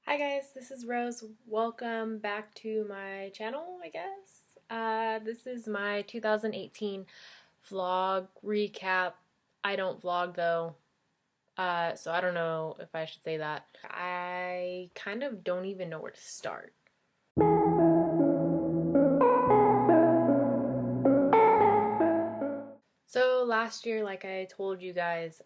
Hi guys, this is Rose. Welcome back to my channel, I guess. This is my 2018 vlog recap. I don't vlog though, so I don't know if I should say that. I kind of don't even know where to start. So last year, like I told you guys,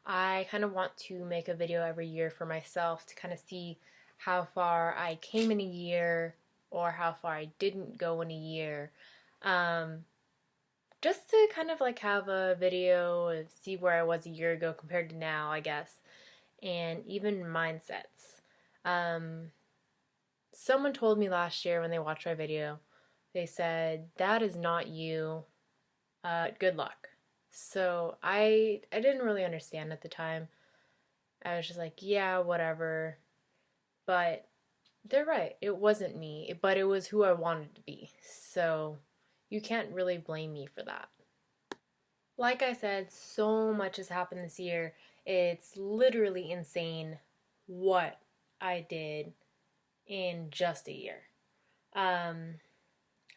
I kind of want to make a video every year for myself to kind of see how far I came in a year or how far I didn't go in a year. Um, just to kind of like have a video and see where I was a year ago compared to now, I guess, and even mindsets. Um, Someone told me last year when they watched my video, they said, "That is not you. Good luck." So I didn't really understand at the time. I was just like, yeah, whatever. But they're right. It wasn't me, but it was who I wanted to be. So you can't really blame me for that. Like I said, so much has happened this year. It's literally insane what I did in just a year. Um,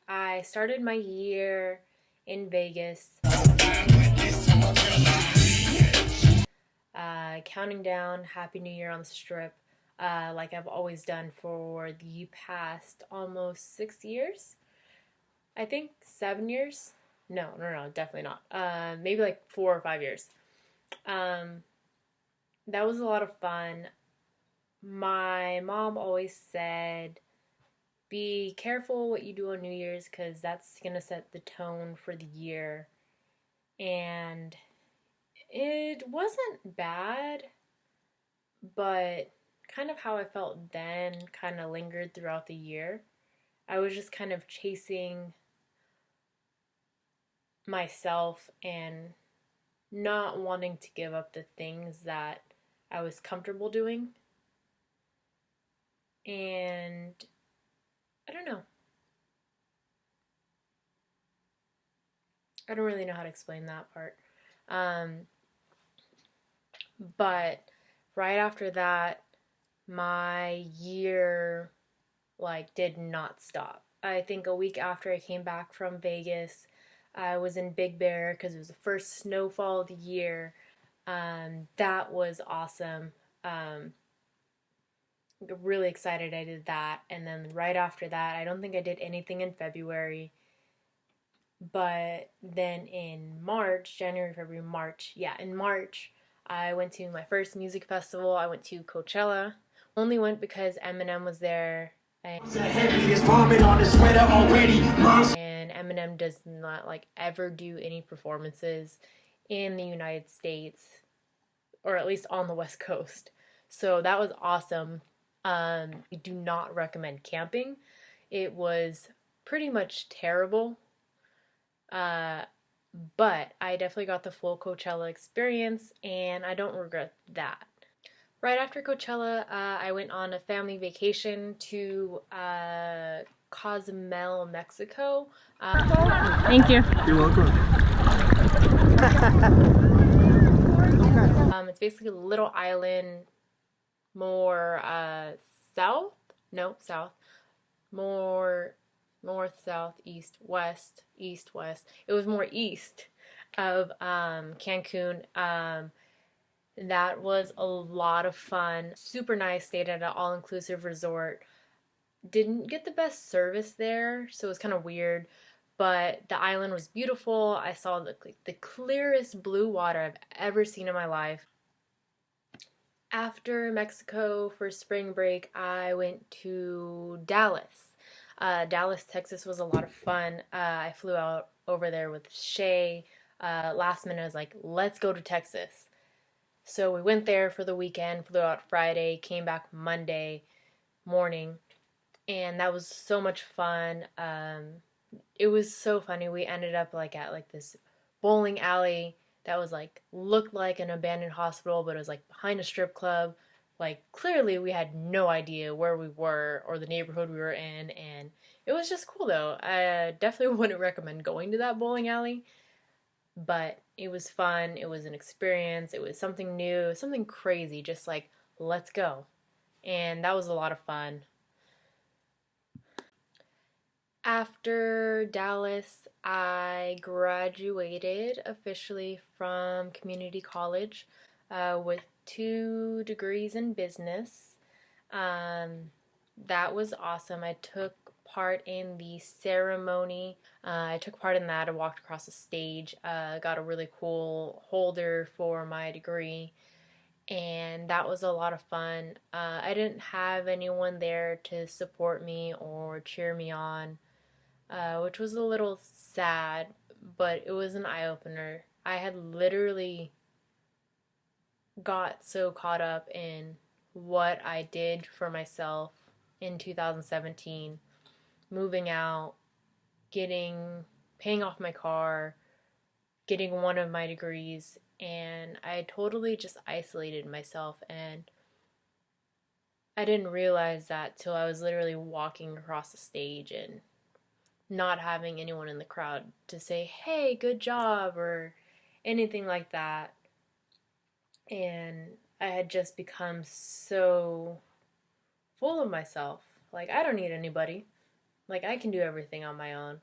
I started my year in Vegas, counting down Happy New Year on the Strip, like I've always done for the past almost 6 years. I think 7 years. No, definitely not. Maybe like 4 or 5 years. Um, that was a lot of fun. My mom always said, be careful what you do on New Year's because that's going to set the tone for the year. And it wasn't bad, but kind of how I felt then kind of lingered throughout the year. I was just kind of chasing myself and not wanting to give up the things that I was comfortable doing. And I don't know. I don't really know how to explain that part. Um, but right after that, my year like did not stop. I think a week after I came back from Vegas, I was in Big Bear because it was the first snowfall of the year. That was awesome. Um, really excited I did that. And then right after that, I don't think I did anything in February. But then in March, January, February, March, yeah, in March, I went to my first music festival. I went to Coachella. Only went because Eminem was there. And Eminem does not like ever do any performances in the United States, or at least on the West Coast. So that was awesome. I do not recommend camping. It was pretty much terrible. Uh, but I definitely got the full Coachella experience, and I don't regret that. Right after Coachella, I went on a family vacation to Cozumel, Mexico. Thank you. You're welcome. It's basically a little island, more south, no, south, more north, south, east, west. It was more east of Cancun. That was a lot of fun. Super nice. Stayed at an all-inclusive resort. Didn't get the best service there, so it was kind of weird. But the island was beautiful. I saw the clearest blue water I've ever seen in my life. After Mexico for spring break, I went to Dallas. Dallas, Texas was a lot of fun. I flew out over there with Shay. Last minute, I was like, let's go to Texas. So we went there for the weekend, flew out Friday, came back Monday morning, and that was so much fun. It was so funny. We ended up like at like this bowling alley that was like looked like an abandoned hospital, but it was like behind a strip club. Like clearly we had no idea where we were or the neighborhood we were in, and it was just cool though. I definitely wouldn't recommend going to that bowling alley, but it was fun. It was an experience. It was something new, something crazy, just like let's go. and that was a lot of fun. After Dallas, I graduated officially from community college with 2 degrees in business. Um, that was awesome. I took part in the ceremony. I took part in that. I walked across the stage, got a really cool holder for my degree, and that was a lot of fun. I didn't have anyone there to support me or cheer me on, which was a little sad, but it was an eye opener. I had literally got so caught up in what I did for myself in 2017, moving out, paying off my car, getting one of my degrees, and I totally just isolated myself, and I didn't realize that till I was literally walking across the stage and not having anyone in the crowd to say, "Hey, good job," or anything like that. And I had just become so full of myself. Like, I don't need anybody. Like, I can do everything on my own.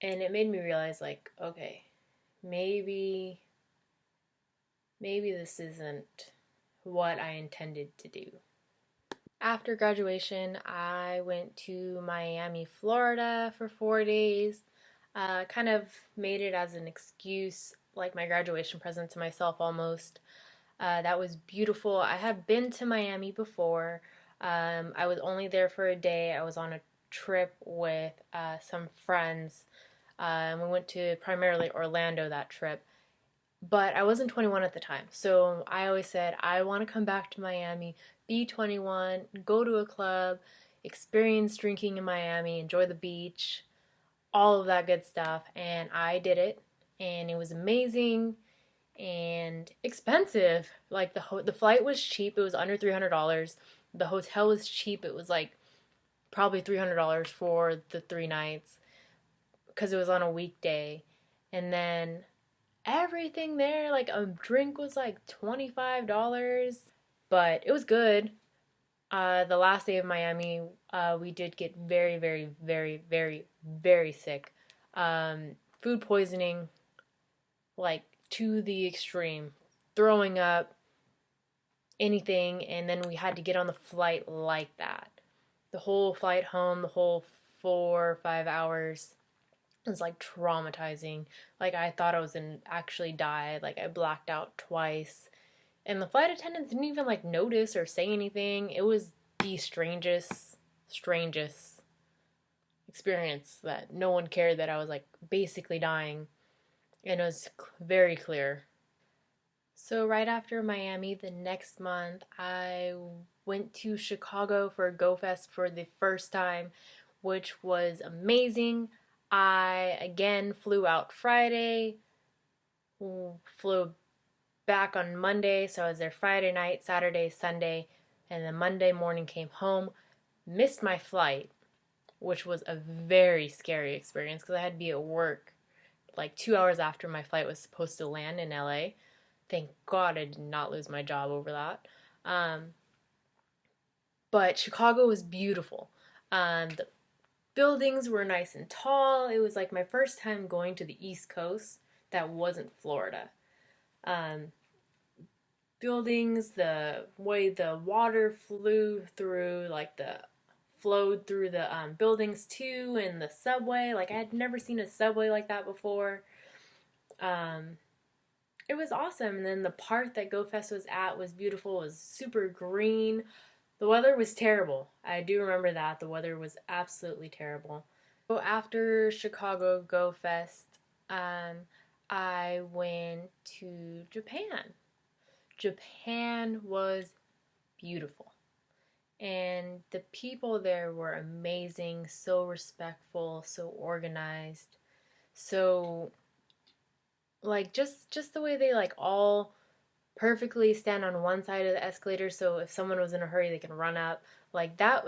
And it made me realize, like, okay, maybe this isn't what I intended to do. After graduation, I went to Miami, Florida for 4 days. Kind of made it as an excuse, like my graduation present to myself almost. That was beautiful. I had been to Miami before. I was only there for a day. I was on a trip with some friends. We went to primarily Orlando that trip. But I wasn't 21 at the time. So I always said, I want to come back to Miami, be 21, go to a club, experience drinking in Miami, enjoy the beach, all of that good stuff. And I did it. And it was amazing and expensive. Like the flight was cheap. It was under $300. The hotel was cheap. It was like probably $300 for the 3 nights because it was on a weekday. And then everything there, like a drink was like $25, but it was good. The last day of Miami, we did get very, very, very, very, very sick. Food poisoning, like to the extreme, throwing up, anything, and then we had to get on the flight like that. The whole flight home, the whole 4 or 5 hours was like traumatizing. Like I thought I was gonna actually die. Like I blacked out twice. And the flight attendants didn't even like notice or say anything. It was the strangest experience that no one cared that I was like basically dying. And it was very clear. So right after Miami, the next month, I went to Chicago for GoFest for the first time, which was amazing. I again flew out Friday, flew back on Monday, so I was there Friday night, Saturday, Sunday, and then Monday morning came home. Missed my flight, which was a very scary experience because I had to be at work like 2 hours after my flight was supposed to land in LA. Thank God I did not lose my job over that. But Chicago was beautiful. The buildings were nice and tall. It was like my first time going to the East Coast that wasn't Florida. Buildings, the way the water flowed through the buildings too, and the subway. Like I had never seen a subway like that before. It was awesome. And then the park that GoFest was at was beautiful. It was super green. The weather was terrible. I do remember that. The weather was absolutely terrible. So after Chicago GoFest, I went to Japan. Japan was beautiful. And the people there were amazing, so respectful, so organized, so like just the way they like all perfectly stand on one side of the escalator, so if someone was in a hurry they can run up. Like that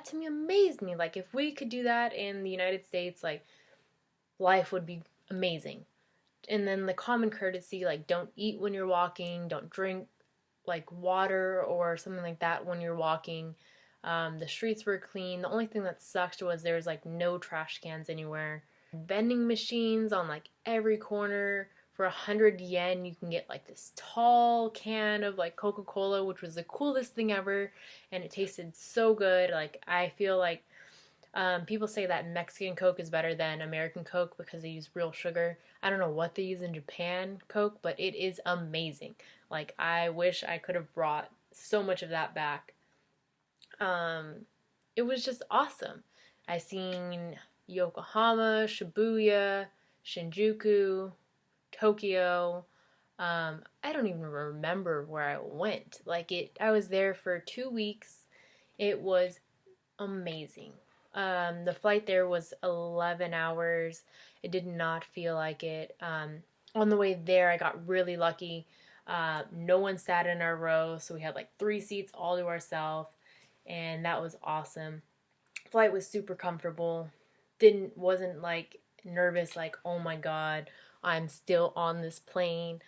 to me amazed me. Like if we could do that in the United States, like life would be amazing. And then the common courtesy, like don't eat when you're walking, don't drink like water or something like that when you're walking. The streets were clean. The only thing that sucked was there was like no trash cans anywhere. Vending machines on like every corner. For 100 yen, you can get like this tall can of like Coca-Cola, which was the coolest thing ever, and it tasted so good. Like I feel like people say that Mexican Coke is better than American Coke because they use real sugar. I don't know what they use in Japan Coke, but it is amazing. Like I wish I could have brought so much of that back. Um, it was just awesome. I seen Yokohama, Shibuya, Shinjuku, Tokyo. I don't even remember where I went. I was there for 2 weeks. It was amazing. The flight there was 11 hours. It did not feel like it. On the way there, I got really lucky. No one sat in our row, so we had like 3 seats all to ourselves, and that was awesome. Flight was super comfortable. Wasn't like nervous, like oh my god, I'm still on this plane.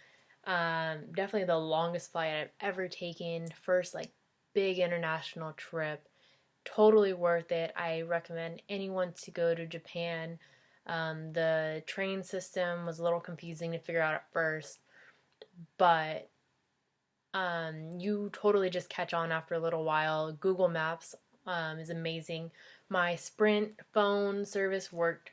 Definitely the longest flight I've ever taken. First like big international trip. Totally worth it. I recommend anyone to go to Japan. The train system was a little confusing to figure out at first, but you totally just catch on after a little while. Google Maps is amazing. My Sprint phone service worked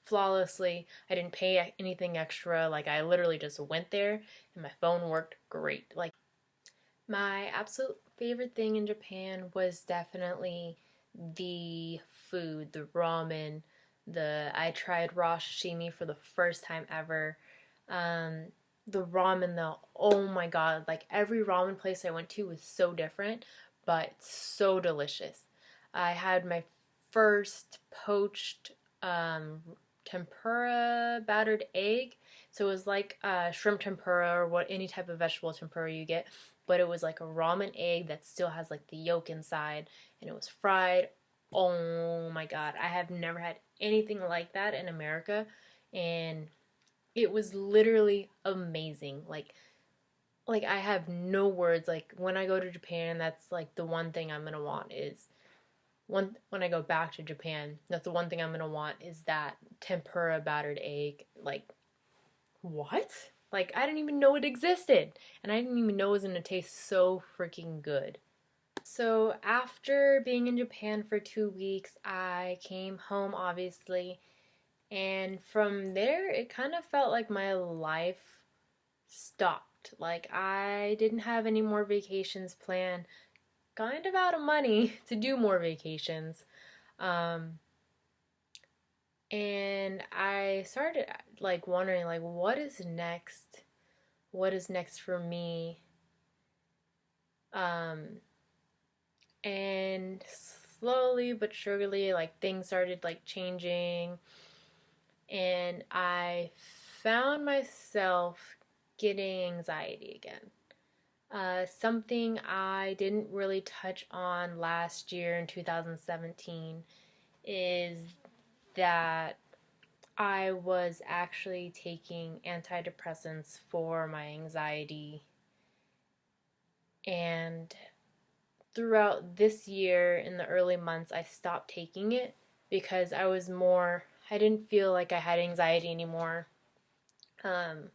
flawlessly. I didn't pay anything extra. Like I literally just went there and my phone worked great. Like my absolute favorite thing in Japan was definitely the food, the ramen. The I tried raw sashimi for the first time ever. Um, the ramen though, oh my god, like every ramen place I went to was so different, but so delicious. I had my first poached tempura battered egg. So it was like shrimp tempura or what any type of vegetable tempura you get, but it was like a ramen egg that still has like the yolk inside, and it was fried. Oh my god, I have never had anything like that in America, and it was literally amazing. Like I have no words. Like when I go to Japan, that's like the one thing I'm gonna want is when I go back to Japan, that's the one thing I'm gonna want is that tempura battered egg. Like what? Like I didn't even know it existed, and I didn't even know it was gonna taste so freaking good. So after being in Japan for 2 weeks, I came home obviously, and from there it kind of felt like my life stopped. Like I didn't have any more vacations planned. Kind of out of money to do more vacations. Um, and I started like wondering like what is next? What is next for me? Um, and slowly but surely like things started like changing, and I found myself getting anxiety again. Something I didn't really touch on last year in 2017 is that I was actually taking antidepressants for my anxiety. And throughout this year, in the early months, I stopped taking it because I didn't feel like I had anxiety anymore. Um,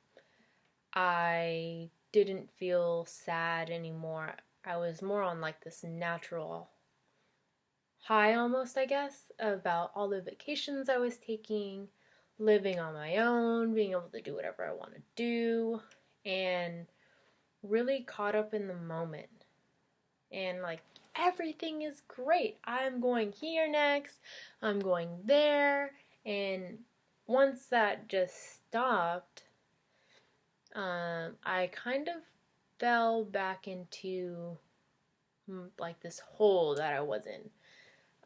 I didn't feel sad anymore. I was more on like this natural high almost, I guess, about all the vacations I was taking, living on my own, being able to do whatever I want to do, and really caught up in the moment. And like everything is great. I'm going here next, I'm going there, and once that just stopped, I kind of fell back into like this hole that I was in.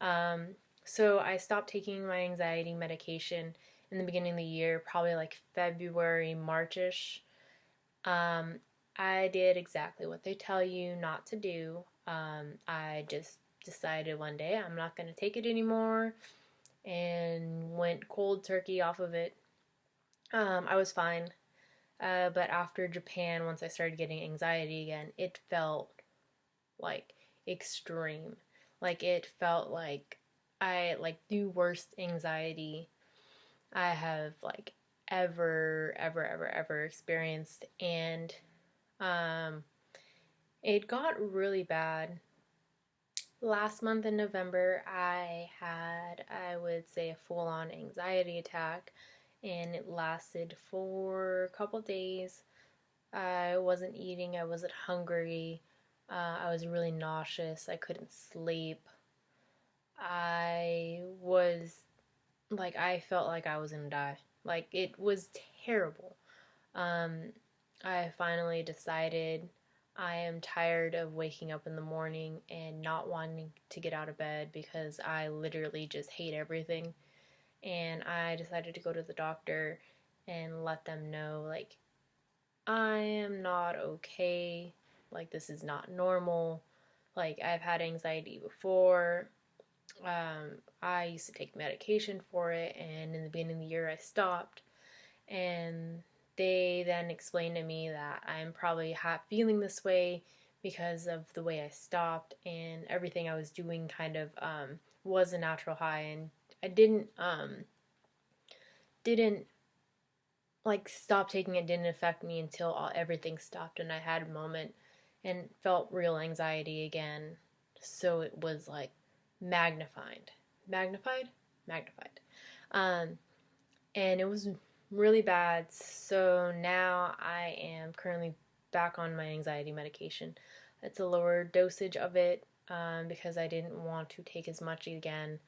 Um, so I stopped taking my anxiety medication in the beginning of the year, probably like February, Marchish. Um, I did exactly what they tell you not to do. I just decided one day I'm not going to take it anymore and went cold turkey off of it. I was fine. But after Japan, once I started getting anxiety again, it felt like extreme. Like it felt like I like the worst anxiety I have like ever experienced. And um it got really bad. Last month in November, I had, I would say, a full on anxiety attack, and it lasted for a couple days. I wasn't eating, I wasn't hungry, I was really nauseous, I couldn't sleep. I was like, I felt like I was gonna die. Like, it was terrible. Um, I finally decided I am tired of waking up in the morning and not wanting to get out of bed because I literally just hate everything. And I decided to go to the doctor and let them know, like, I am not okay. Like, this is not normal. Like, I've had anxiety before. I used to take medication for it, and in the beginning of the year, I stopped. And they then explained to me that I'm probably feeling this way because of the way I stopped, and everything I was doing kind of was a natural high, and I didn't like stop taking it, didn't affect me until everything stopped, and I had a moment and felt real anxiety again. So it was like magnified, magnified, magnified. Um, and it was really bad. So now I am currently back on my anxiety medication. It's a lower dosage of it because I didn't want to take as much again.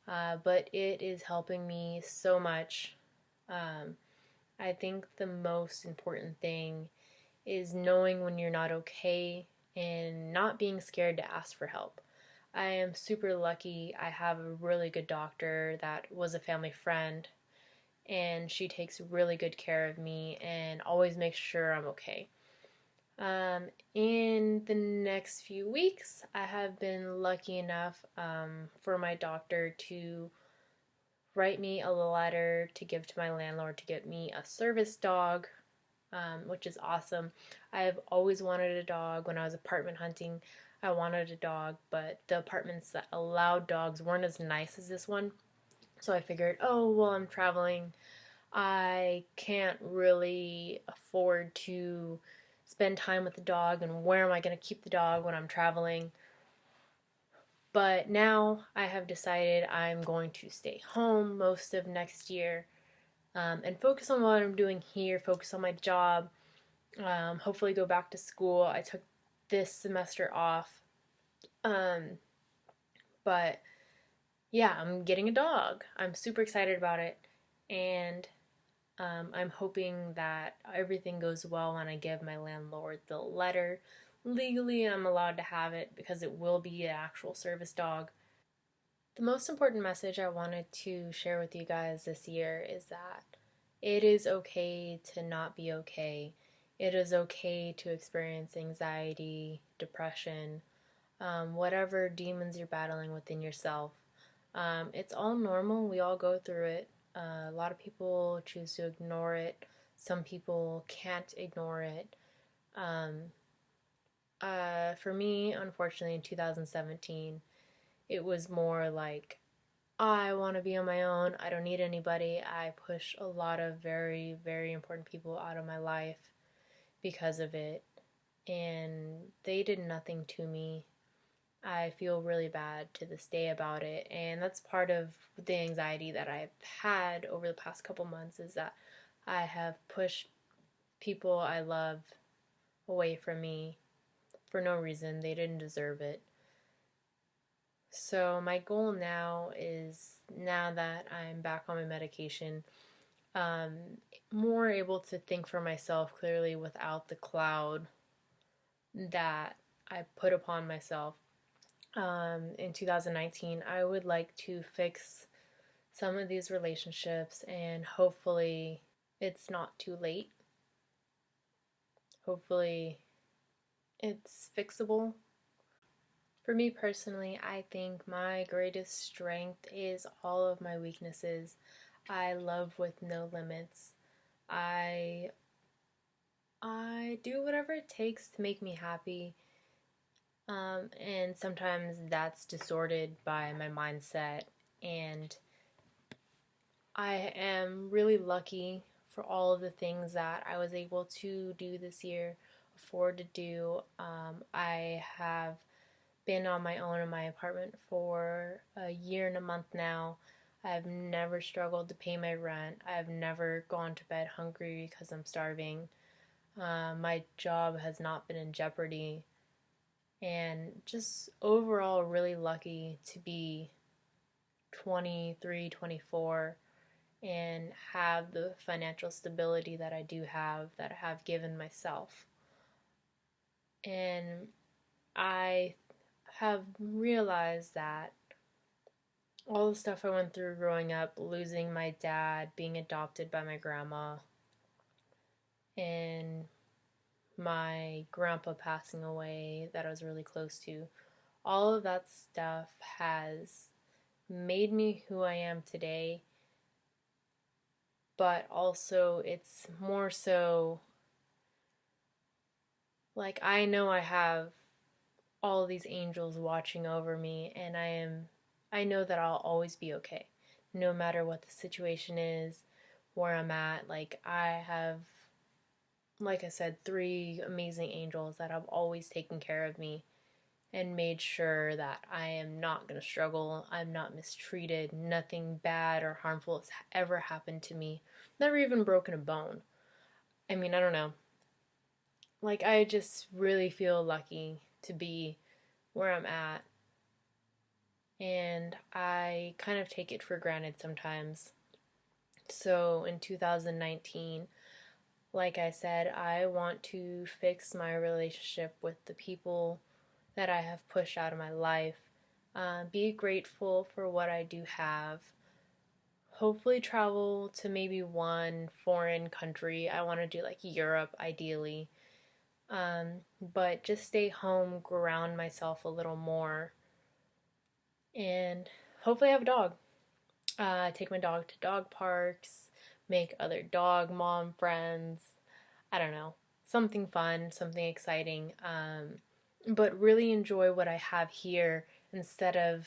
But it is helping me so much. Um, I think the most important thing is knowing when you're not okay and not being scared to ask for help. I am super lucky. I have a really good doctor that was a family friend, and she takes really good care of me and always makes sure I'm okay. In the next few weeks, I have been lucky enough for my doctor to write me a letter to give to my landlord to get me a service dog, which is awesome. I've always wanted a dog. When I was apartment hunting, I wanted a dog, but the apartments that allowed dogs weren't as nice as this one. So I figured, oh, well, I'm traveling. I can't really afford to spend time with the dog, and where am I going to keep the dog when I'm traveling? But now I have decided I'm going to stay home most of next year and focus on what I'm doing here, focus on my job, hopefully go back to school. I took this semester off, um, but yeah, I'm getting a dog. I'm super excited about it, and I'm hoping that everything goes well when I give my landlord the letter. Legally, I'm allowed to have it because it will be an actual service dog. The most important message I wanted to share with you guys this year is that it is okay to not be okay. It is okay to experience anxiety, depression, whatever demons you're battling within yourself. It's all normal. We all go through it. A lot of people choose to ignore it. Some people can't ignore it. Um, for me, unfortunately, in 2017, it was more like I want to be on my own. I don't need anybody. I push a lot of very important people out of my life because of it, and they did nothing to me. I feel really bad to this day about it, and that's part of the anxiety that I've had over the past couple months is that I have pushed people I love away from me for no reason. They didn't deserve it. So my goal now is, now that I'm back on my medication, um, more able to think for myself clearly without the cloud that I put upon myself. In 2019, I would like to fix some of these relationships, and hopefully it's not too late. Hopefully it's fixable. For me personally, I think my greatest strength is all of my weaknesses. I love with no limits. I I do whatever it takes to make me happy. And sometimes that's distorted by my mindset. And I am really lucky for all of the things that I was able to do this year, afford to do. I have been on my own in my apartment for a year and a month now. I've never struggled to pay my rent. I've never gone to bed hungry because I'm starving. My job has not been in jeopardy. And just overall, really lucky to be 23, 24 and have the financial stability that I do have, that I have given myself. And I have realized that all the stuff I went through growing up, losing my dad, being adopted by my grandma, and my grandpa passing away that I was really close to, all of that stuff has made me who I am today, but also it's more so like I know I have all of these angels watching over me, and I know that I'll always be okay no matter what the situation is, where I'm at. Like I have, like I said, three amazing angels that have always taken care of me and made sure that I am not going to struggle, I'm not mistreated, nothing bad or harmful has ever happened to me, never even broken a bone. I mean, I don't know. Like, I just really feel lucky to be where I'm at, and I kind of take it for granted sometimes. So, in 2019, like I said, I want to fix my relationship with the people that I have pushed out of my life. Be grateful for what I do have. Hopefully, travel to maybe one foreign country. I want to do like Europe, ideally. But just stay home, ground myself a little more, and hopefully have a dog. Take my dog to dog parks, make other dog mom friends. I don't know, something fun, something exciting. But really enjoy what I have here instead of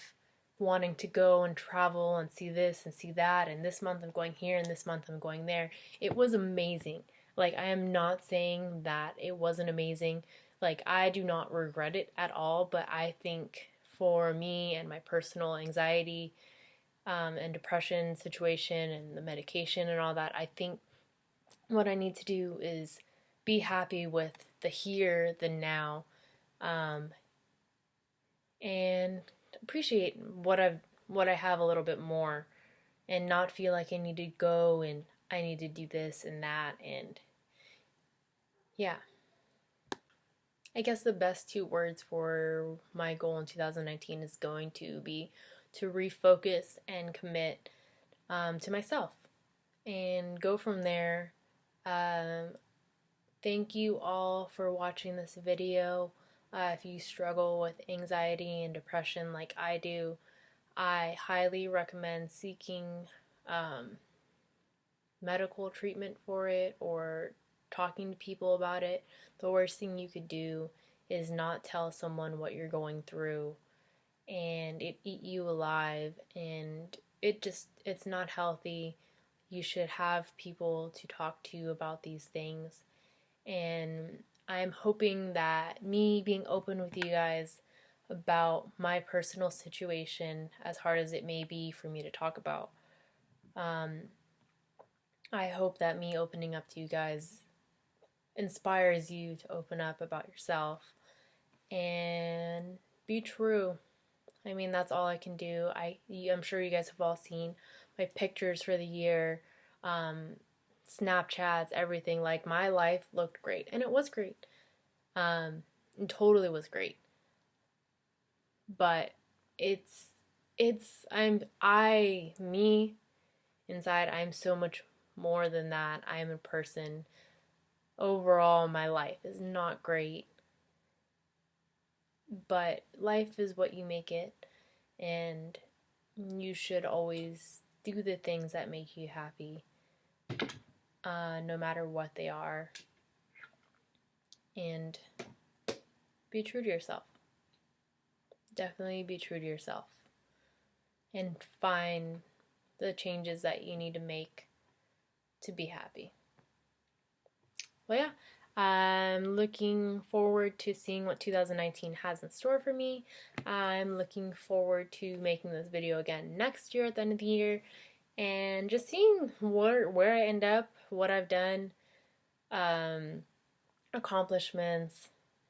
wanting to go and travel and see this and see that. And this month I'm going here and this month I'm going there. It was amazing. Like, I am not saying that it wasn't amazing. Like, I do not regret it at all, but I think for me and my personal anxiety and depression situation and the medication and all that, I think what I need to do is be happy with the here, the now, um, and appreciate what I have a little bit more, and not feel like I need to go and I need to do this and that. And yeah, I guess the best two words for my goal in 2019 is going to be to refocus and commit to myself and go from there. Um, Thank you all for watching this video. If you struggle with anxiety and depression like I do, I highly recommend seeking um, medical treatment for it or talking to people about it. The worst thing you could do is not tell someone what you're going through and it eat you alive, and it's not healthy. You should have people to talk to about these things, and I'm hoping that me being open with you guys about my personal situation, as hard as it may be for me to talk about, um, I hope that me opening up to you guys inspires you to open up about yourself and be true. I mean, that's all I can do. I'm sure you guys have all seen my pictures for the year, um, Snapchats, everything. Like, my life looked great, and it was great. It totally was great. But it's, me, inside, I'm so much more than that. I am a person. Overall, my life is not great, but life is what you make it, and you should always do the things that make you happy, no matter what they are. and be true to yourself. Definitely be true to yourself and find the changes that you need to make to be happy. Well, yeah, I'm looking forward to seeing what 2019 has in store for me. I'm looking forward to making this video again next year at the end of the year and just seeing where I end up, what I've done, accomplishments,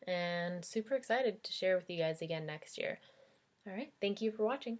and super excited to share with you guys again next year. All right, thank you for watching.